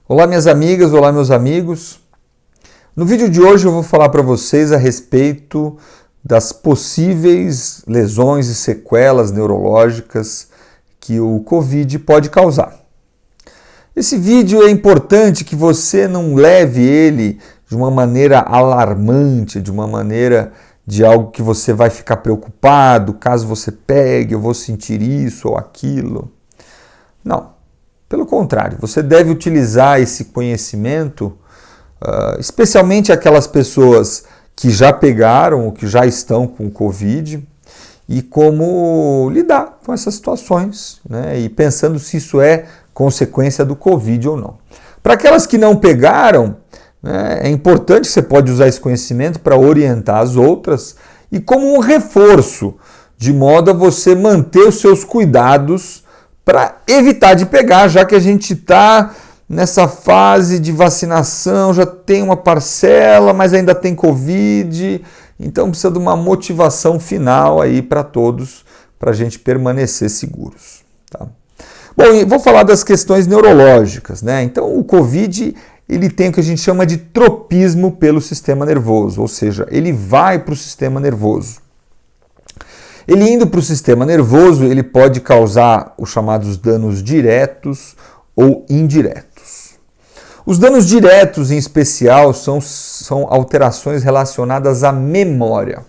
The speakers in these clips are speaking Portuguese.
Olá minhas amigas, olá meus amigos. No vídeo de hoje eu vou falar para vocês a respeito das possíveis lesões e sequelas neurológicas que o Covid pode causar. Esse vídeo é importante que você não leve ele de uma maneira alarmante, de uma maneira de algo que você vai ficar preocupado, caso você pegue, eu vou sentir isso ou aquilo. Não. Pelo contrário, você deve utilizar esse conhecimento, especialmente aquelas pessoas que já pegaram ou que já estão com o Covid, e como lidar com essas situações, né? E pensando se isso é consequência do Covid ou não. Para aquelas que não pegaram, né, é importante que você pode usar esse conhecimento para orientar as outras e como um reforço, de modo a você manter os seus cuidados para evitar de pegar, já que a gente está nessa fase de vacinação, já tem uma parcela, mas ainda tem Covid, então precisa de uma motivação final aí para todos, para a gente permanecer seguros. Tá? Bom, e vou falar das questões neurológicas, né? Então o Covid, ele tem o que a gente chama de tropismo pelo sistema nervoso, ou seja, ele vai para o sistema nervoso. Ele indo para o sistema nervoso, ele pode causar os chamados danos diretos ou indiretos. Os danos diretos, em especial, são alterações relacionadas à memória.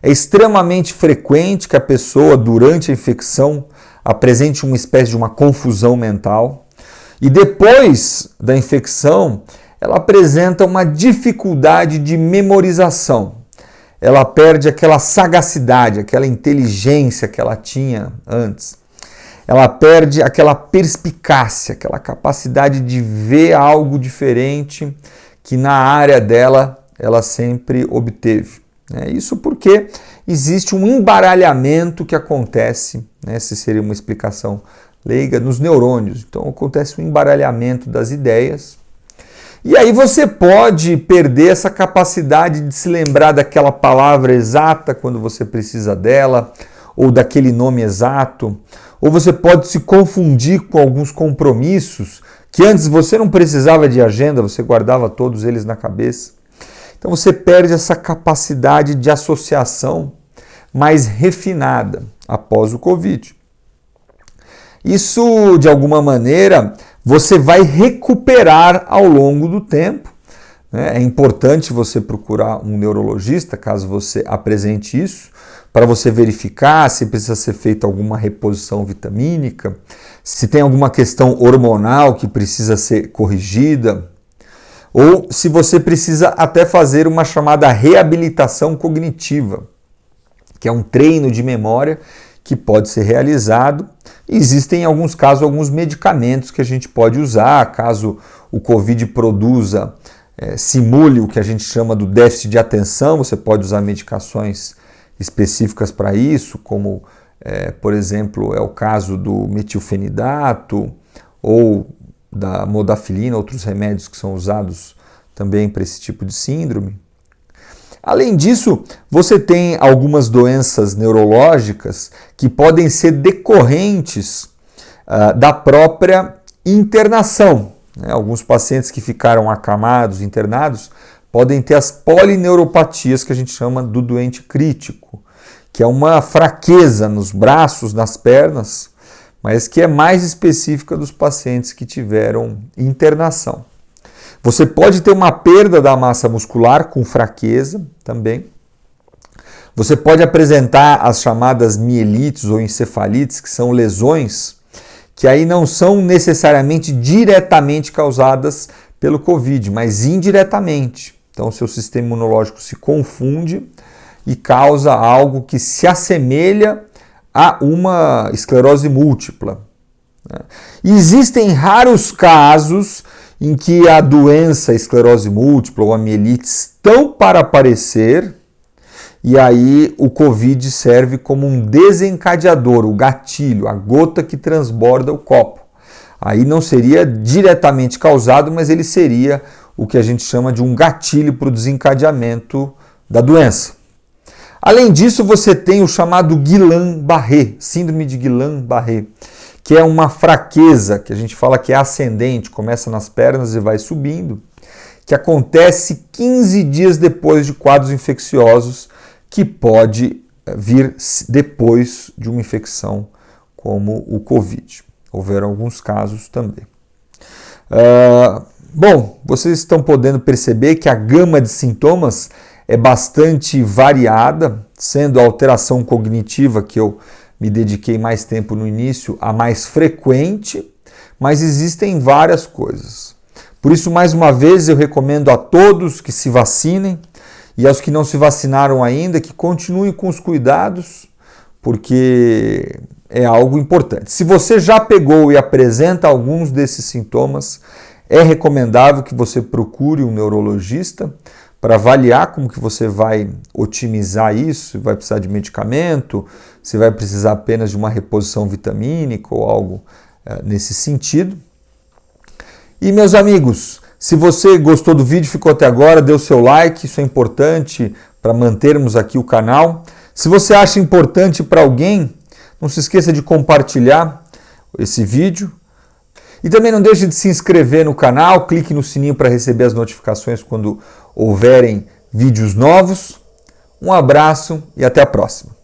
É extremamente frequente que a pessoa, durante a infecção, apresente uma espécie de uma confusão mental e depois da infecção, ela apresenta uma dificuldade de memorização. Ela perde aquela sagacidade, aquela inteligência que ela tinha antes. Ela perde aquela perspicácia, aquela capacidade de ver algo diferente que na área dela ela sempre obteve. Isso porque existe um embaralhamento que acontece, essa seria uma explicação leiga, nos neurônios. Então acontece um embaralhamento das ideias. E aí você pode perder essa capacidade de se lembrar daquela palavra exata quando você precisa dela, ou daquele nome exato, ou você pode se confundir com alguns compromissos que antes você não precisava de agenda, você guardava todos eles na cabeça. Então você perde essa capacidade de associação mais refinada após o Covid. Isso, de alguma maneira, você vai recuperar ao longo do tempo. É importante você procurar um neurologista, caso você apresente isso, para você verificar se precisa ser feita alguma reposição vitamínica, se tem alguma questão hormonal que precisa ser corrigida, ou se você precisa até fazer uma chamada reabilitação cognitiva, que é um treino de memória que pode ser realizado. Existem, em alguns casos, alguns medicamentos que a gente pode usar, caso o Covid produza, simule o que a gente chama do déficit de atenção, você pode usar medicações específicas para isso, como, por exemplo, é o caso do metilfenidato ou da modafinilina, outros remédios que são usados também para esse tipo de síndrome. Além disso, você tem algumas doenças neurológicas que podem ser decorrentes da própria internação. Alguns pacientes que ficaram acamados, internados, podem ter as polineuropatias que a gente chama do doente crítico, que é uma fraqueza nos braços, nas pernas, mas que é mais específica dos pacientes que tiveram internação. Você pode ter uma perda da massa muscular com fraqueza também. Você pode apresentar as chamadas mielites ou encefalites, que são lesões que aí não são necessariamente diretamente causadas pelo Covid, mas indiretamente. Então, o seu sistema imunológico se confunde e causa algo que se assemelha a uma esclerose múltipla. E existem raros casos em que a doença, a esclerose múltipla ou a mielite estão para aparecer e aí o Covid serve como um desencadeador, o gatilho, a gota que transborda o copo. Aí não seria diretamente causado, mas ele seria o que a gente chama de um gatilho para o desencadeamento da doença. Além disso, você tem o chamado Guillain-Barré, síndrome de Guillain-Barré, que é uma fraqueza, que a gente fala que é ascendente, começa nas pernas e vai subindo, que acontece 15 dias depois de quadros infecciosos, que pode vir depois de uma infecção como o Covid. Houveram alguns casos também. Bom, vocês estão podendo perceber que a gama de sintomas é bastante variada, sendo a alteração cognitiva, que eu me dediquei mais tempo no início, a mais frequente, mas existem várias coisas. Por isso, mais uma vez, eu recomendo a todos que se vacinem e aos que não se vacinaram ainda, que continuem com os cuidados, porque é algo importante. Se você já pegou e apresenta alguns desses sintomas, é recomendável que você procure um neurologista para avaliar como que você vai otimizar isso, se vai precisar de medicamento, se vai precisar apenas de uma reposição vitamínica ou algo nesse sentido. E meus amigos, se você gostou do vídeo, ficou até agora, dê o seu like, isso é importante para mantermos aqui o canal. Se você acha importante para alguém, não se esqueça de compartilhar esse vídeo. E também não deixe de se inscrever no canal, clique no sininho para receber as notificações quando houverem vídeos novos. Um abraço e até a próxima.